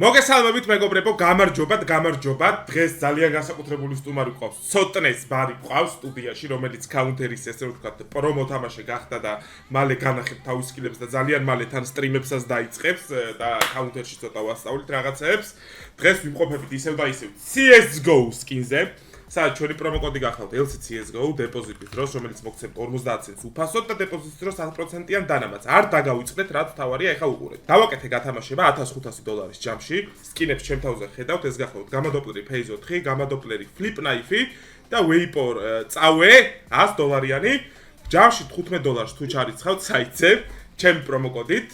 მოგესალმებით მეგობრებო, გამარჯობა. დღეს ძალიან განსაკუთრებული სტუმარი გვყავს. ცოტნეს ბარი გვყავს სტუდიაში, რომელიც counter-ის ესე ვთქვათ, პრომო თამაში გახდა და მალე განახებთ თავის სკილებს და ძალიან მალე თან სტრიმებსაც დაიწყებს და counter-ში ცოტა ვასწავლით რაღაცეებს. დღეს ვიმყოფებით ისევ და ისევ CS:GO სკინზე. სადაც ჩვენი პრომო კოდი გახავთ LCCS:GO დეპოზიტის დროს, რომელიც მოგცემთ 50 ცენტს უფასოდ და დეპოზიტის დროს 100%-იან დანამატს. არ დაგავიწყდეთ, რაც თავარია, ეხა უყურეთ. დავაკეთე გათამაშება $1500 ჯამში. სკინებს ჩემ თავზე ხედავთ, ეს გახლავთ გამადოპლერი Phase 4, გამადოპლერი Flip Knife და Vapor წავე $100-იანი. ჯამში $15 თუ ჩარიცხავთ საიტზე. ჩემი პრომო კოდით,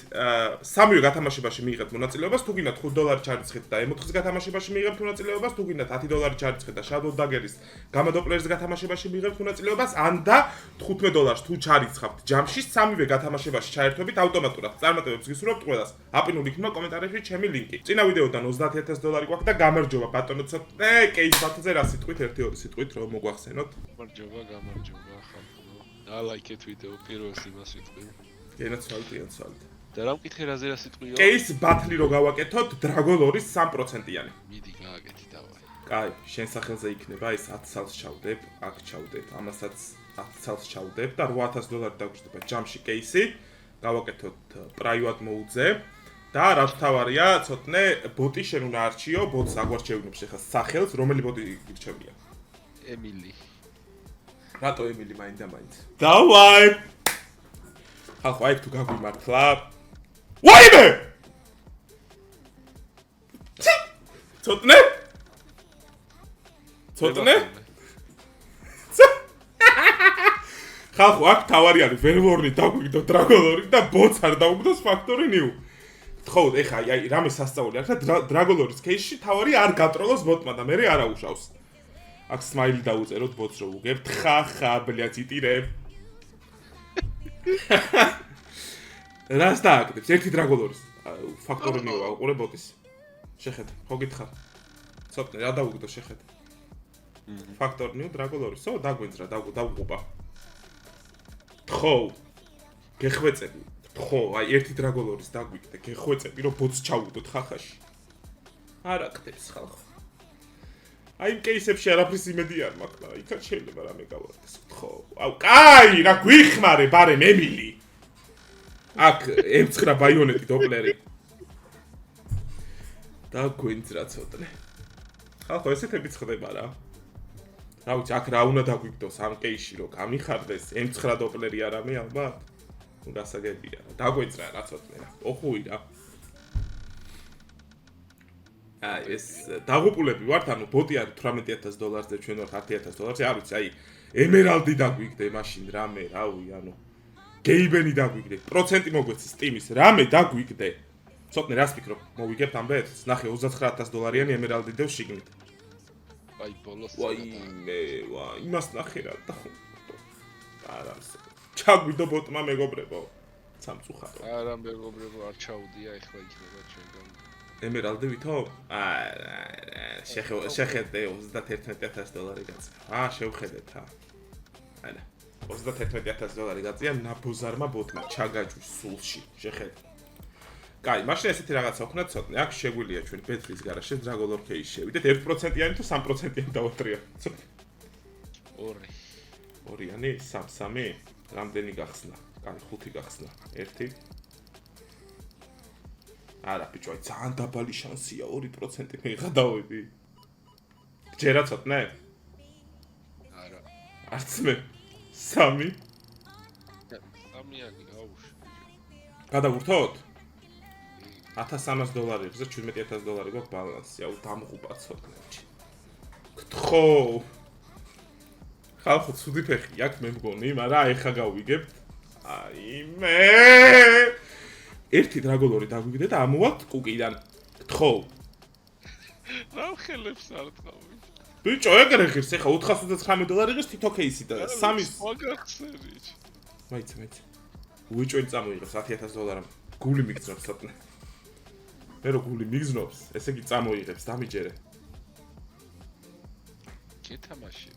სამივე გათამაშებაში მიიღებთ მონაწილეობას, თუ გინდათ $5 ჩარიცხეთ და M4-ის გათამაშებაში მიიღებთ მონაწილეობას, თუ გინდათ $10 ჩარიცხეთ და Shadow Dagger-ის გამადოპლერის გათამაშებაში მიიღებთ მონაწილეობას, ან და $15 თუ ჩარიცხავთ ჯამში, სამივე გათამაშებაში ჩაერთვებით ავტომატურად. წარმატებებს გისურვებთ ყველას. აპინული იქნება კომენტარებში ჩემი ლინკი. წინა ვიდეოდან $30000 გვაქვს და გამარჯობა ბატონო ცოტნე, კეის ბათზე რა სიტყვით, 1-2 სიტყვით რომ მოგვახსენოთ. გამარჯობა, ხალხო. დალაიქეთ ვიდეო პირველს იმას ვიტყვი. ენაცვალთ. და რა მკითხე რაზე რა სიტყვია? კეის ბათლი რო გავაკეთოთ, Dragon Lore-ის 3%-იანი. მიდი გააკეთი დავაი. კაი, შენ სახელზე იქნება ეს 10 წელს ჩავდებ, აქ ჩავდებ, ამასაც 10 წელს ჩავდებ და $8000 დაგვჭირდება ჯამში კეისი. გავაკეთოთ private mode-ზე და რა თავარია, ცოტნე ბოტი შენ უნდა არჩიო, ბოტს აგვარჩევინებს ახლა სახელს, რომელი ბოტი გირჩევია? ემილი. რატო ემილი მაინდა-მაინც? დავაი! ხალხო, აი თუ გაგვიმართლა. ვაიმე! ცოტნე? ხალხო, აქ თავარი არის ვერვორნი დაგვიგდო Dragon Lore და ბოც არ დაუგდოს Factory New. თხოვთ, ეხა აი რამე სასწაული აქვს და Dragon Lore-ის кейსში თავარი არ გატროლოს ბოტმა და მე არ აუშავს. აქ სმაილი დაუწეროთ ბოტს რო უგებთ. ხახა, ბლядь, იტირე. რას დააკეთებს? ერთი Dragon Lore-ის Factory New აუყურე ბოტის. შეხედე, ხო გითხარ. ცოტნე რა დაუგდო შეხედე. Factory New Dragon Lore-ის, ო დაგვენძრა, დავუყობა. ხო. გეხვეწები. ხო, აი ერთი Dragon Lore-ის დაგვიგდე, გეხვეწები რომ ბოტს ჩავუდოთ ხახაში. არ აკეთებს ხალხო. აი იმ кейსებში არაფრის იმედი არ მაქვს, მაგრამ იქაც შეიძლება რამე გავაკეთოს. ხო. აუ, კაი, რა გვიხმარე, ბარემ ემილი. აქ M9 ბაიონეტი დოპლერი. და გვინძრა ცოტნე. ხალხო, ესეთებიც ხდება რა. რა ვიცი, აქ რა უნდა დაგვიგდოს ამ кейსში რომ გამიხარდეს M9 დოპლერი არამე ალბათ. ნუ გასაგებია. დაგვინძრა რა ცოტნე რა. ოხუი რა. აი ეს დაღუპულები ვართ, ანუ ბოტი არის $18000-ზე, ჩვენ ვართ $10000-ზე, არ ვიცი, აი ემერალდი დაგვიგდე მაშინ რამე, რავი, ანუ გეიბენი დაგვიგდე, პროცენტი მოგვეცი Steam-ის, რამე დაგვიგდე. ცოტნე რას ფიქრობ, მოვიგებთ ამბეთს? ნახე $29000-იანი ემერალდი დევს შიგნით. აი ბოლოს ვაიმე, იმას ნახე რა და არა, ჩაგვიდო ბოტმა მეგობრებო. სამწუხარო. არა მეგობრებო, არ ჩაუდია, ეხლა იქნება ჩვენგან. ემერალდი ვითო? შეხედე $31000 გაწია. შევხედეთ რა. ანა. $31000 გაწია ნაბოზარმა ბოტმა ჩაგაჯვის სულში. შეხედე. კაი, მაშინ ესეთი რაღაცა ვქნათ ცოტნე. აქ შეგვიძლია ჩვენ ბეთლის გარაშე Dragon Lore кейსში შევიდეთ 1%-იანი თუ 3%-იანი დავატრია. 2-იანი, 3. რამდენი გახსნა? კაი, 5 გახსნა. 1. არა ბიჭო, აი ძალიან დაბალი შანსია 2% მეღადავები. ჯერა ცოტნე? არა. არც მე. 3. 3-იანი გაუშვი. გადავურთოთ? $1300 ზე $17000 გვაქვს ბალანსი. აუ დამღუპა ცოტნე. გთხო. ხალხო, ცუდი ფეხი აქვს მე მგონი, მაგრამ ეხა გავიგებთ. აი მე ერთი Dragon Lore დაგვიგდე და ამოვალთ კუკიდან. გთხო. რა ხელებს არ თქავი? ბიჭო, ეგრე ღირს, ეხა $429 ღირს თითო кейსი და 3-ის. მაგახსენიჭ. მაიც. უიჭველი წამოიღებს $10000. გული მიგზნობს ცოტნე. მე რო გული მიგზნობს, ესე იგი წამოიღებს, დამიჯერე. გეთამაში.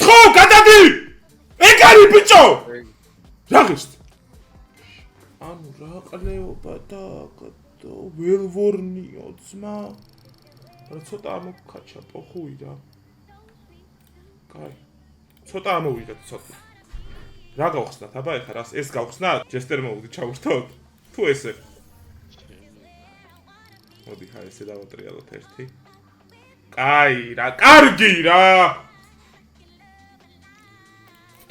ხო, გადადი! ეგ არის ბიჭო! რა ღირს? ანუ რა ყლეობა და ველვორნიო ძმა. რა ცოტა ამოქაჩა პოხუი რა. კაი. ცოტა ამოვიღეთ ცოტა. რა გავხსნათ აბა ეხლა რას ეს გავხსნათ? ჯესტერ მოვუდი ჩავურთოთ? თუ ესე. მოდი ხა ესე დავატრიალოთ ერთი. კაი რა, კარგი რა.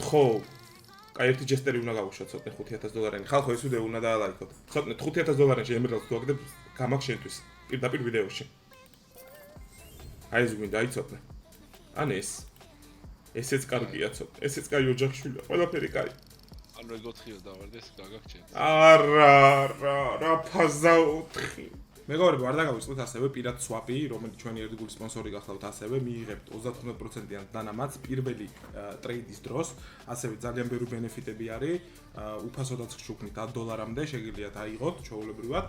ხო. კაი ერთი ჯესტერი უნდა გავუშვათ ცოტა $5000. ხალხო ეს ვიდეო უნდა დაალაიქოთ. ცოტა $5000 ემერალდს თუ აგდებ გამაქვს შენთვის პირდაპირ ვიდეოში. აი ეს გვინდა იცოდე. ან ეს. ესეც კარგია ცოტა. ესეც კაი ოჯახშვილია. ყველაფერი კაი. ან რო 4-ო დავარდეს გაგაგჩენს. რა ფაზა 4. მეგობრებო, არ დაგავიწყოთ ასევე პირად swap-ი, რომელიც ჩვენი ერთგული სპონსორი გახლავთ ასევე, მიიღებთ 35%-იან დანამატს პირველი ტრეიდის დროს, ასევე ძალიან ბევრი ბენეფიტები არის, უფასოდაც გშუქნით $10-მდე, შეგიძლიათ აიღოთ ჩვეულებრივად,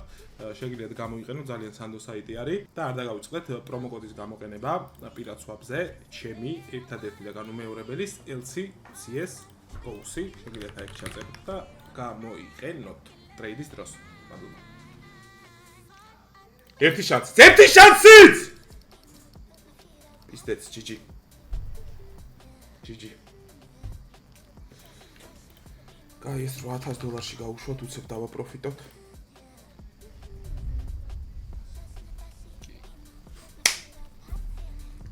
შეგიძლიათ გამოიყენოთ, ძალიან სანდო საიტი არის და არ დაგავიწყეთ პრომო კოდის გამოყენება პირად swap-ზე, ჩემი ერთადერთი და განუმეორებელის LCCS OC, შეგიძლიათ აიქ ჩაწეროთ და გამოიყენოთ ტრეიდის დროს. მადლობა. ერთი შანსიც! ისდეც, GG. კაი, ეს $8000-ში გავუშვათ, უცებ დავაპროფიტოთ.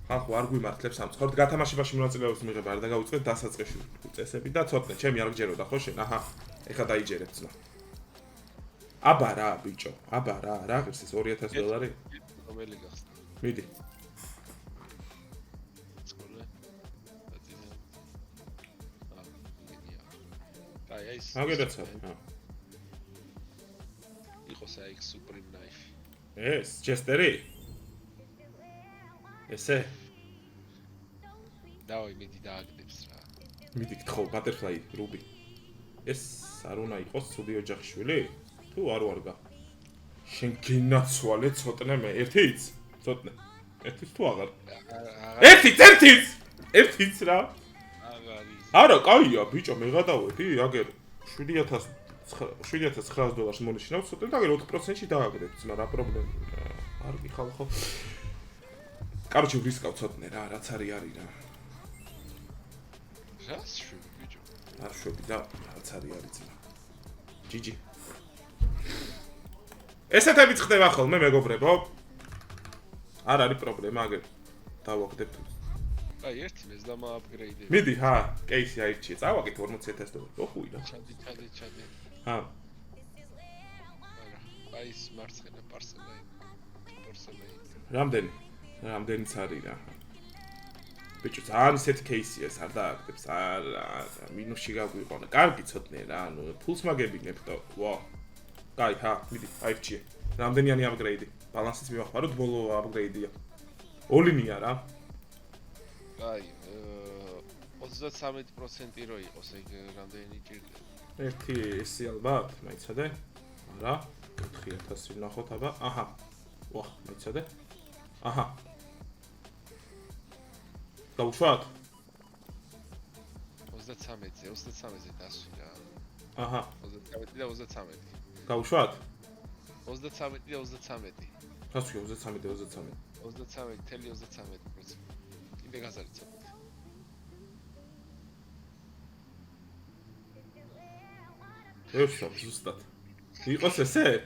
ხალხო, არ გვიმართლებს ამ ცხოვრთ, გათამაშებაში მონაწილეობის მიღება არ დაგავიწყეთ დასაწყისში წესები და ცოტნე, ჩემი არ გჯეროდა ხო შენ? აჰა, ეხლა დაიჯერებ ძმა. აბა რა ბიჭო, აბა რა ღირს ეს $2000? რომელი გახსნა? მიდი. სკოლა. აი ეს. აგედაცა. იყოს აი Supreme Knife. ეს ჯესტერი? ესე? დავი მიდი დააგდებს რა. მიდი გთხოვ, Butterfly, Ruby. ეს არ უნდა იყოს ცუდი ოჯახიშვილი? თუ არ ვარგა. შენ გინაცვალე ცოტნე მე, ერთიც? ცოტნე. ერთიც თუ აღარ? ერთიც რა. აღარის. არა, კაია, ბიჭო, მეღადავედი, აგერ $7900 მონიშნავ, ცოტნე და აგერ 4%-ში დააგდებ, ძმა, რა პრობლემაა? არ გიხალხო. კაროჩე ვრისკავ ცოტნე რა, რაც არის რა. რას შვები ბიჭო? არ შვები და რაც არის ძმა. GG. ესეთებიც ხდება ხოლმე მეგობრებო. არ არის პრობლემა, აგერ დავაგდებ თუ. აი ერთი მეც დამააპგრეიდე. მიდი, ჰა, კეისი აირჩიე, წავაგეთ $40000. ოხუი რა. ჩადი. ჰა. აი ეს მარცხენა პარსელაი. რამდენიც არის რა. ბიჭო, ძალიან ისეთ кейსია, არ დააგდებს, არა, მინუსში გაგვიყონა. კარგი ცოტნე რა, ანუ ფულს მაგებინებ და ვა. კაი, ჰა, მიდი, აირჩიე. რამდენიანი აპგრეიდი? ბალანსიც მივახმაროთ, ბოლო აპგრეიდია. ოლინია რა. აი, 33% რო იყოს, ეგ რამდენი ჭირდება? ერთი ესი ალბათ, მაიცადე? არა, 4000 ვნახოთ აბა. აჰა. ვა, მაიცადე? აჰა. დავუშვათ? 33-ზე დასვი რა. აჰა. 33 და 33. გავუშვათ? 33 და 33. რას ვქო 33 და 33? 33.33%. კიდე გაზარიცოთ. ევსო, ზუსტად. იყოს ესე?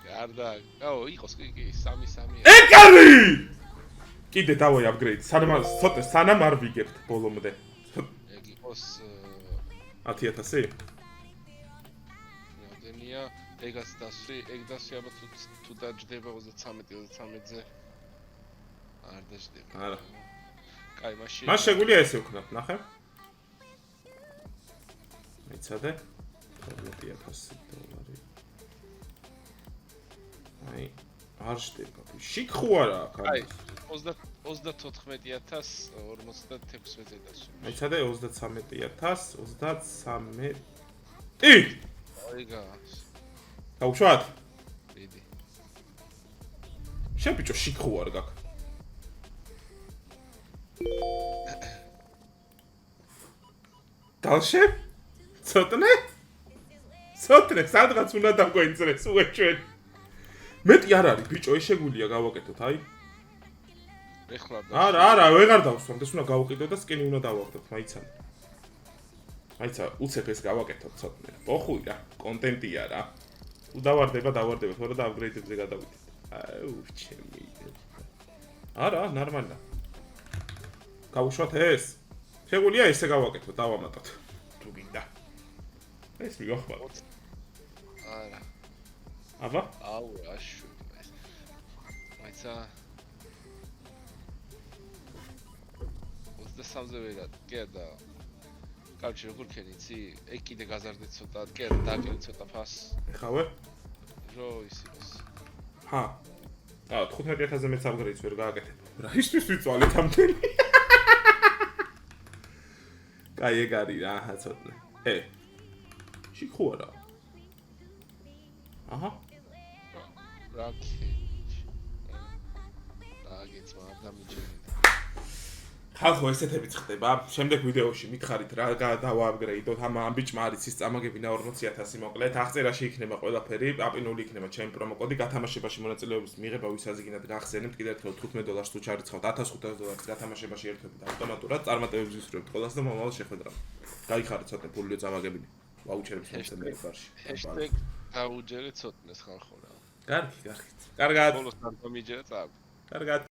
გარდა. აო, იყოს კი, 3-3. ეკარი! კიდე დავაი აპგრეიდი. სანამ არ ვიგებთ ბოლომდე. ეგ იყოს 10000? რამდენია? ეგაც დასვი, ეგ დასვი აბა თუ დაждდება 33-ზე. არ დაждდება. არა. კაი, მაშინ. მას შეგვიძლია ესე ვქნათ, ნახე. მეცადე. $40,000. აი, არ ждდება. შიქ ხო არა აქ? აი, 34,056-ზე დასვი. მეცადე 33,000, 33. აი გას. გავუშვათ? დიდი. შენ ბიჭო შიქ ხო არ გაქვს? დავშე? ცოტნე? ცოტნე სადღაც უნდა დაგვენწრეს უეჩვენ. მეტი არ არის ბიჭო, ეს შეგვიძლია გავაკეთოთ, აი. ეხლა არა, ვეღარ დავსვამდეს, უნდა გავუკიდოთ და სკენი უნდა დავაგდოთ, მაიცან. მაიცა, უცებ ეს გავაკეთოთ ცოტნე. ოხუი რა, კონტენტია რა. თუ დავარდება, თორე და აპგრეიდებზე გადავიდეთ. აუ, ჩემი. არა, ნორმალია. გავუშვათ ეს? შეგვიძლია ესე გავაკეთოთ, დავამატოთ. თუ გინდა. ეს მიგახმაროთ. არა. აბა? აუ, აშუ. მაიცა 23-ზე ვერად, კი და კავშირი როგორ ქენიცი? ეგ კიდე გაზარდეთ ცოტა, კი და დაკიდე ცოტა ფას. ეხავე? რო ისიც. ჰა. 15000-ზე მეც აპგრეიდს ვერ გააკეთებ. რა ისთვის ვიწვალეთ ამდენი? კაი ეგ არის რა, აჰა ცოტნე. შიქო არა. აჰა. რაკი. აგიც მაგ დამიჯერე. ხალხო ესეთებიც ხდება. შემდეგ ვიდეოში მითხარით რა დავააპგრეიდოთ. ამ ბიჭმა არის ის წამაგებინა 40000 მოკლედ. აღწერაში იქნება ყველაფერი. აპინული იქნება ჩემი პრომო კოდი. გათამაშებაში მონაწილეობის მიღება ვისაზიგინათ გახსენებთ. კიდევ ერთხელ $15 თუ ჩარიცხავთ $1500 გათამაშებაში ერთობით ავტომატურად წარმატებებს ვისურვებთ ყველას და მომავალ შეხვედრამდე. გაიხარეთ ცოტა ფულიო წამაგებინი. ვაუჩერებს მომცემელი ბარში. დაუჯერე ცოტნეს ხალხო რა. კარგი. კარგად. ბოლოს არ გამიჯერე წავ. კარგად.